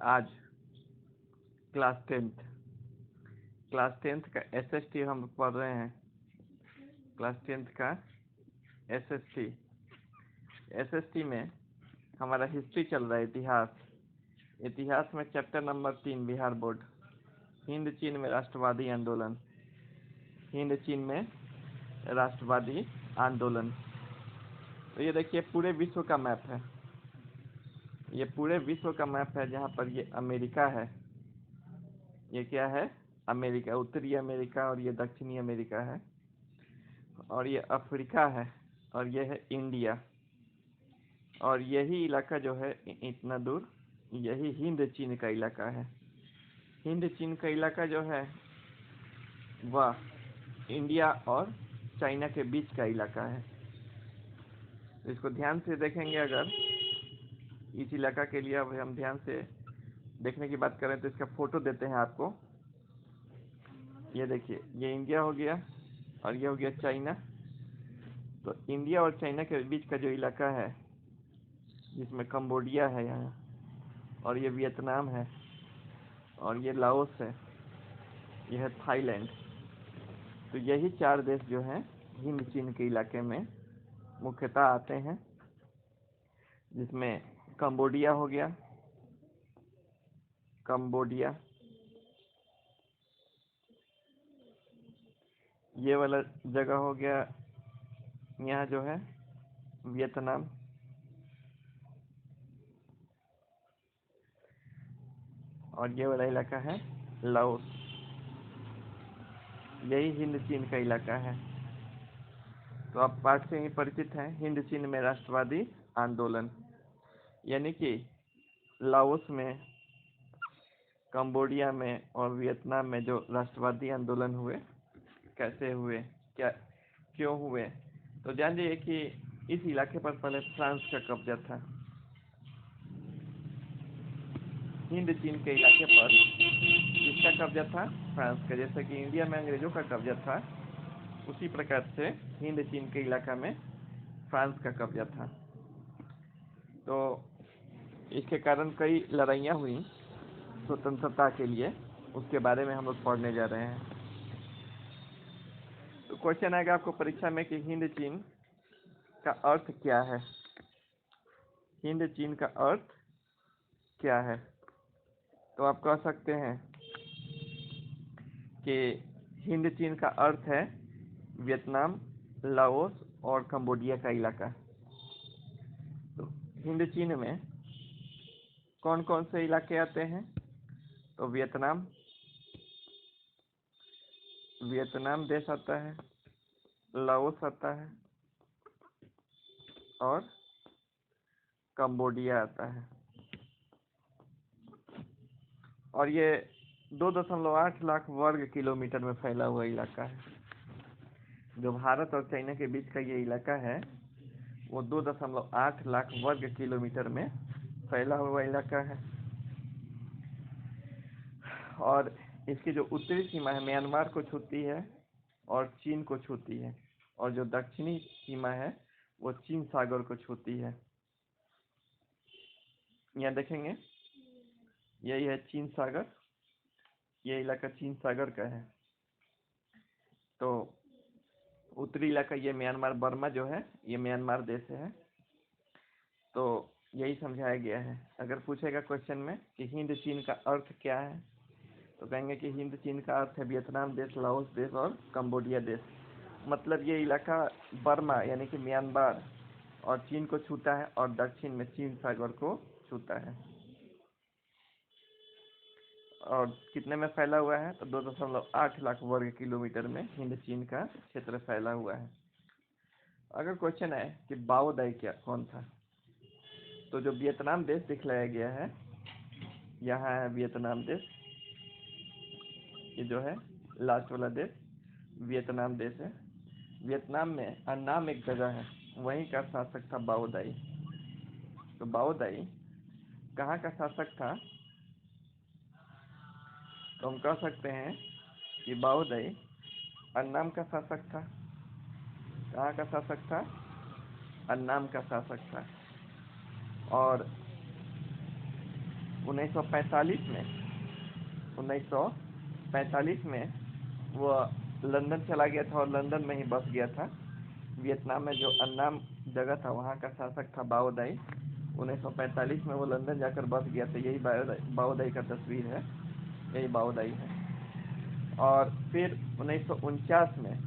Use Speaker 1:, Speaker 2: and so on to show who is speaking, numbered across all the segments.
Speaker 1: आज class tenth का SST हम पढ़ रहे हैं। क्लास टेंथ का एसएसटी में हमारा हिस्ट्री चल रहा है, इतिहास में chapter number 3 Bihar board, Hind चीन में राष्ट्रवादी आंदोलन। तो ये देखिए पूरे विश्व का मैप है, जहाँ पर ये अमेरिका है, ये क्या है, अमेरिका, उत्तरी अमेरिका, और ये दक्षिणी अमेरिका है, और ये अफ्रीका है, और ये है इंडिया, और यही इलाका जो है इतना दूर, यही हिंद चीन का इलाका है। हिंद चीन का इलाका जो है वह इंडिया और चाइना के बीच का इलाका है। इसको ध्यान से देखेंगे, अगर इस इलाका के लिए अब हम ध्यान से देखने की बात करें तो इसका फोटो देते हैं आपको। ये देखिए, ये इंडिया हो गया और ये हो गया चाइना। तो इंडिया और चाइना के बीच का जो इलाका है, जिसमें कंबोडिया है यहाँ, और ये वियतनाम है, और ये लाओस है, यह है थाईलैंड। तो यही 4 देश जो हैं हिंद चीन के इलाके में मुख्यतः आते हैं, जिसमें कंबोडिया हो गया, ये वाला जगह हो गया यहाँ जो है वियतनाम, और ये वाला इलाका है लाओस। यही हिंद चीन का इलाका है। तो आप पाठ से ही परिचित हैं, हिंद चीन में राष्ट्रवादी आंदोलन, यानी कि लाओस में, कंबोडिया में और वियतनाम में जो राष्ट्रवादी आंदोलन हुए, कैसे हुए, क्या क्यों हुए। तो जान जाइए कि इस इलाके पर पहले फ्रांस का कब्जा था। हिंद चीन के इलाके पर किसका कब्जा था? फ्रांस का। जैसे कि इंडिया में अंग्रेजों का कब्जा था, उसी प्रकार से हिंद चीन के इलाका में फ्रांस का कब्जा था। तो इसके कारण कई लड़ाइयाँ हुई स्वतंत्रता के लिए, उसके बारे में हम लोग पढ़ने जा रहे हैं। तो क्वेश्चन आएगा आपको परीक्षा में कि हिंद चीन का अर्थ क्या है। हिंद चीन का अर्थ क्या है? तो आप कह सकते हैं कि हिंद चीन का अर्थ है वियतनाम, लाओस और कंबोडिया का इलाका। तो हिंद चीन में कौन कौन से इलाके आते हैं? तो वियतनाम देश आता है, लाओस आता है, और कंबोडिया आता है। और ये 2.8 लाख वर्ग किलोमीटर में फैला हुआ इलाका है। जो भारत और चाइना के बीच का ये इलाका है, वो 2.8 लाख वर्ग किलोमीटर में फैला हुआ इलाका है। और इसकी जो उत्तरी सीमा है म्यांमार को छूती है और चीन को छूती है, और जो दक्षिणी सीमा है वो चीन सागर को छूती है। यहाँ देखेंगे, यही है चीन सागर, ये इलाका चीन सागर का है। तो उत्तरी इलाका ये म्यांमार, बर्मा जो है ये म्यांमार देश है। तो यही समझाया गया है। अगर पूछेगा क्वेश्चन में कि हिंद चीन का अर्थ क्या है, तो कहेंगे कि हिंद चीन का अर्थ है वियतनाम देश, लाओस देश और कंबोडिया देश। मतलब ये इलाका बर्मा यानी कि म्यांमार और चीन को छूता है, और दक्षिण में चीन सागर को छूता है। और कितने में फैला हुआ है? तो 2.8 लाख वर्ग किलोमीटर में हिंद चीन का क्षेत्र फैला हुआ है। अगर क्वेश्चन है कि बाओ दाई क्या कौन था, तो जो वियतनाम देश दिखलाया गया है, यहाँ है वियतनाम देश, ये जो है लास्ट वाला देश वियतनाम देश है। वियतनाम में अन्नाम एक जगह है, वहीं का शासक था बाओ दाई। तो बाओ दाई कहाँ का शासक था? तो हम कह सकते हैं कि बाओ दाई अन्नाम का शासक था। कहाँ का शासक था? अन्नाम का शासक था। और 1945 में 1945 में वो लंदन चला गया था और लंदन में ही बस गया था। वियतनाम में जो अन्नाम जगह था वहाँ का शासक था बाओ दाई। 1945 में वो लंदन जाकर बस गया था। यही बाओ दाई का तस्वीर है, यही बाओ दाई है। और फिर 1949 में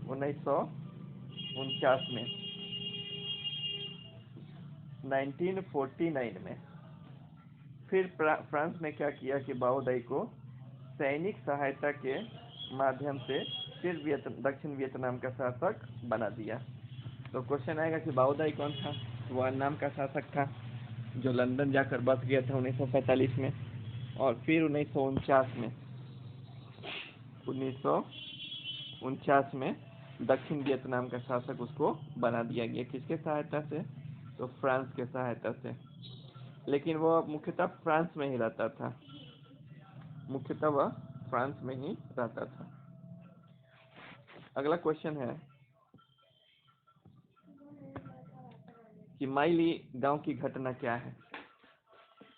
Speaker 1: 1949 में फिर फ्रांस ने क्या किया कि बाओ दाई को सैनिक सहायता के माध्यम से फिर दक्षिण वियतनाम का शासक बना दिया। तो क्वेश्चन आएगा कि बाओ दाई कौन था? वो अन्नाम का शासक था जो लंदन जाकर बस गया था 1945 में। और फिर 1949 में दक्षिण वियतनाम का शासक उसको बना दिया गया। किसके सहायता से? तो फ्रांस के सहायता से। लेकिन वो मुख्यतः फ्रांस में ही रहता था, मुख्यतः वह फ्रांस में ही रहता था। अगला क्वेश्चन है कि माई ली गांव की घटना क्या है।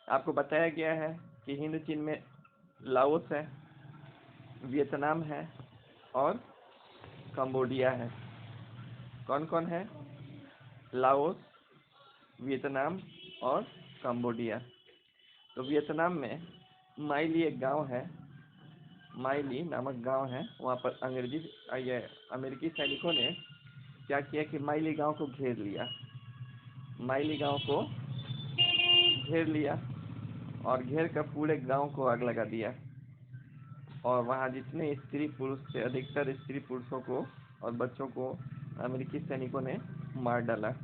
Speaker 1: आपको बताया गया है कि हिंद चीन में लाओस है, वियतनाम है और कंबोडिया है। कौन कौन है? लाओस, वियतनाम और कंबोडिया। तो वियतनाम में माई ली एक गांव है, माई ली नामक गांव है। वहाँ पर अमेरिकी सैनिकों ने क्या किया कि माई ली गांव को घेर लिया। माई ली गांव को घेर लिया और घेर कर पूरे गांव को आग लगा दिया। और वहाँ जितने स्त्री पुरुष थे, अधिकतर स्त्री पुरुषों को और बच्चों को अमेरिकी सैनिकों ने मार डाला।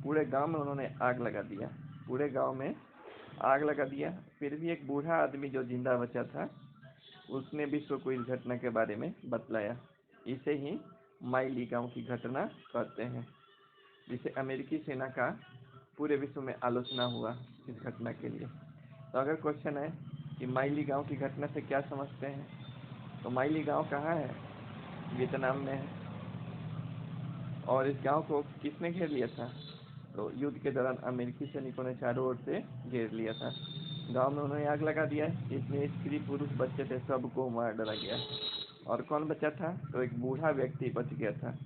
Speaker 1: पूरे गांव में उन्होंने आग लगा दिया, पूरे गांव में आग लगा दिया। फिर भी एक बूढ़ा आदमी जो जिंदा बचा था उसने विश्व को इस घटना के बारे में बतलाया। इसे ही माई ली गांव की घटना कहते हैं, जिसे अमेरिकी सेना का पूरे विश्व में आलोचना हुआ इस घटना के लिए। तो अगर क्वेश्चन है कि माई ली गांव की घटना से क्या समझते हैं, तो माई ली गांव कहाँ है? वियतनाम में है। और इस गांव को किसने घेर लिया था? तो युद्ध के दौरान अमेरिकी सैनिकों ने चारों ओर से घेर लिया था। गांव में उन्होंने आग लगा दिया, जितने स्त्री पुरुष बच्चे थे सबको मार डाला गया। और कौन बचा था? तो एक बूढ़ा व्यक्ति बच गया था।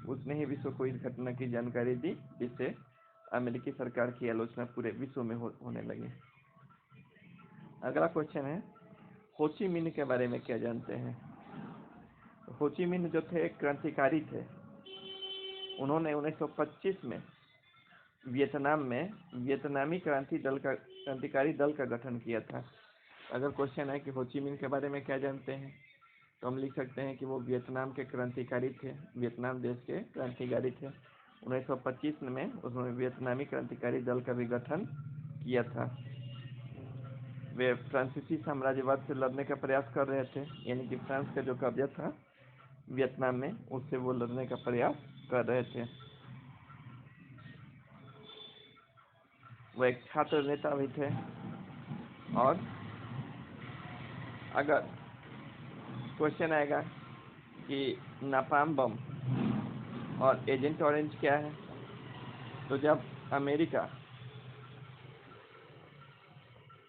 Speaker 1: उसने ही विश्व को इस घटना की जानकारी दी, जिससे अमेरिकी सरकार की आलोचना पूरे विश्व में होने लगी। अगला क्वेश्चन है हो ची मिन्ह के बारे में क्या जानते हैं। हो ची मिन्ह जो थे क्रांतिकारी थे। उन्होंने 1925 में वियतनाम में वियतनामी क्रांतिकारी दल का गठन किया था। अगर क्वेश्चन है कि हो ची मिन्ह के बारे में क्या जानते हैं, तो हम लिख सकते हैं कि वो वियतनाम के क्रांतिकारी थे, वियतनाम देश के क्रांतिकारी थे। 1925 में उन्होंने वियतनामी क्रांतिकारी दल का भी गठन किया था। वे फ्रांसीसी साम्राज्यवाद से लड़ने का प्रयास कर रहे थे, यानी कि फ्रांस का जो कब्जा था वियतनाम में उससे वो लड़ने का प्रयास कर रहे थे। वो एक छात्र नेता भी थे। और अगर क्वेश्चन आएगा कि नापाम बम और एजेंट ऑरेंज क्या है, तो जब अमेरिका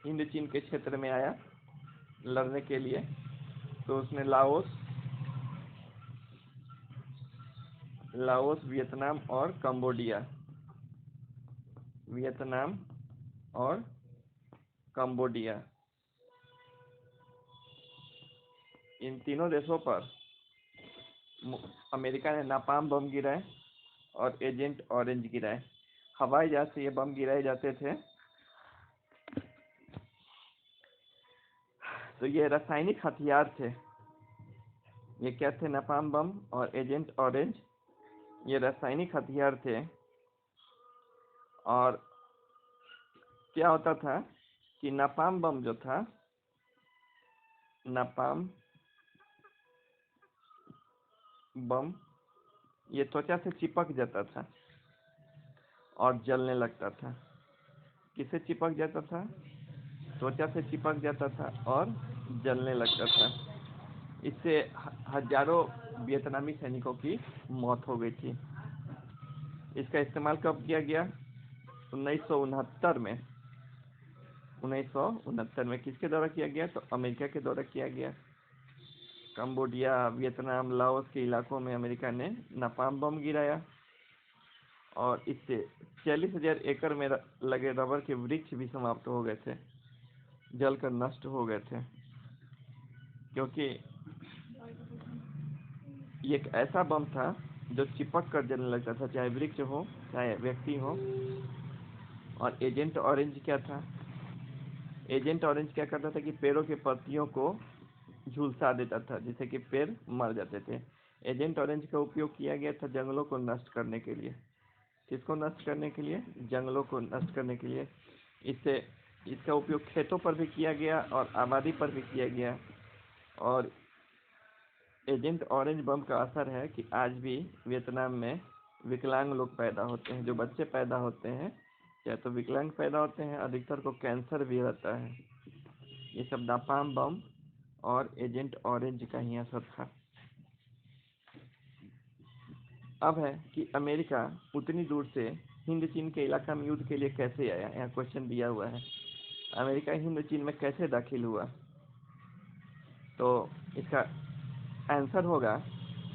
Speaker 1: हिंद चीन के क्षेत्र में आया लड़ने के लिए, तो उसने लाओस, वियतनाम और कंबोडिया इन तीनों देशों पर अमेरिका ने नापाम बम गिराए और एजेंट ऑरेंज गिराए। हवाई जहाज से ये बम गिराए जाते थे। तो ये रासायनिक हथियार थे। ये क्या थे? नापाम बम और एजेंट ऑरेंज, ये रासायनिक हथियार थे। और क्या होता था कि नापाम बम जो था, नापाम बम ये त्वचा से चिपक जाता था और जलने लगता था। किससे चिपक जाता था? त्वचा से चिपक जाता था और जलने लगता था। इससे हजारों वियतनामी सैनिकों की मौत हो गई थी। इसका इस्तेमाल कब किया गया? 1969 में 1969 में किसके द्वारा किया गया? तो अमेरिका के द्वारा किया गया। कंबोडिया, वियतनाम, लाओस के इलाकों में अमेरिका ने नापाम बम गिराया और इससे 40,000 एकड़ में लगे रबर के वृक्ष भी समाप्त हो गए थे, जलकर नष्ट हो गए थे, क्योंकि ये एक ऐसा बम था जो चिपक कर जलने लगता था, चाहे वृक्ष हो चाहे व्यक्ति हो। और एजेंट ऑरेंज क्या था? एजेंट ऑरेंज क्या करता था कि पेड़ों के पत्तियों को झुलसा देता था, जिससे कि पेड़ मर जाते थे। एजेंट ऑरेंज का उपयोग किया गया था जंगलों को नष्ट करने के लिए। किसको नष्ट करने के लिए? जंगलों को नष्ट करने के लिए। इससे इसका उपयोग खेतों पर भी किया गया और आबादी पर भी किया गया। और एजेंट ऑरेंज बम का असर है कि आज भी वियतनाम में विकलांग लोग पैदा होते हैं। जो बच्चे पैदा होते हैं या तो विकलांग पैदा होते हैं, अधिकतर को कैंसर भी रहता है। ये सब नापाम बम और एजेंट ऑरेंज का ही असर था। अब है कि अमेरिका उतनी दूर से हिंद चीन के इलाका में युद्ध के लिए कैसे आया? यहाँ क्वेश्चन दिया हुआ है, अमेरिका हिंद चीन में कैसे दाखिल हुआ? तो इसका आंसर होगा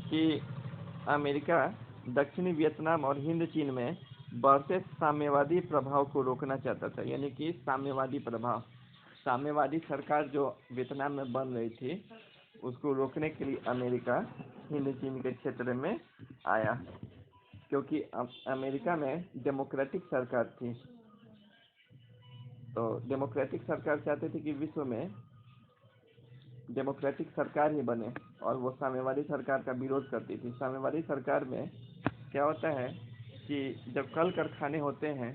Speaker 1: कि अमेरिका दक्षिणी वियतनाम और हिंद चीन में बढ़ते साम्यवादी प्रभाव को रोकना चाहता था। यानी कि साम्यवादी प्रभाव, साम्यवादी सरकार जो वियतनाम में बन रही थी, उसको रोकने के लिए अमेरिका हिंद चीन के क्षेत्र में आया, क्योंकि अमेरिका में डेमोक्रेटिक सरकार थी। तो डेमोक्रेटिक सरकार चाहते थे कि विश्व में डेमोक्रेटिक सरकार ही बने, और वो साम्यवादी सरकार का विरोध करती थी। साम्यवादी सरकार में क्या होता है कि जब कल कारखाने होते हैं,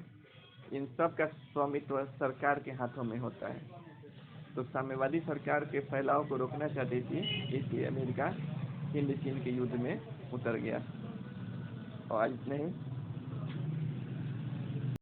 Speaker 1: इन सब का स्वामित्व सरकार के हाथों में होता है। तो साम्यवादी सरकार के फैलाव को रोकना चाहती थी, इसलिए अमेरिका हिंद चीन के युद्ध में उतर गया। और आज नहीं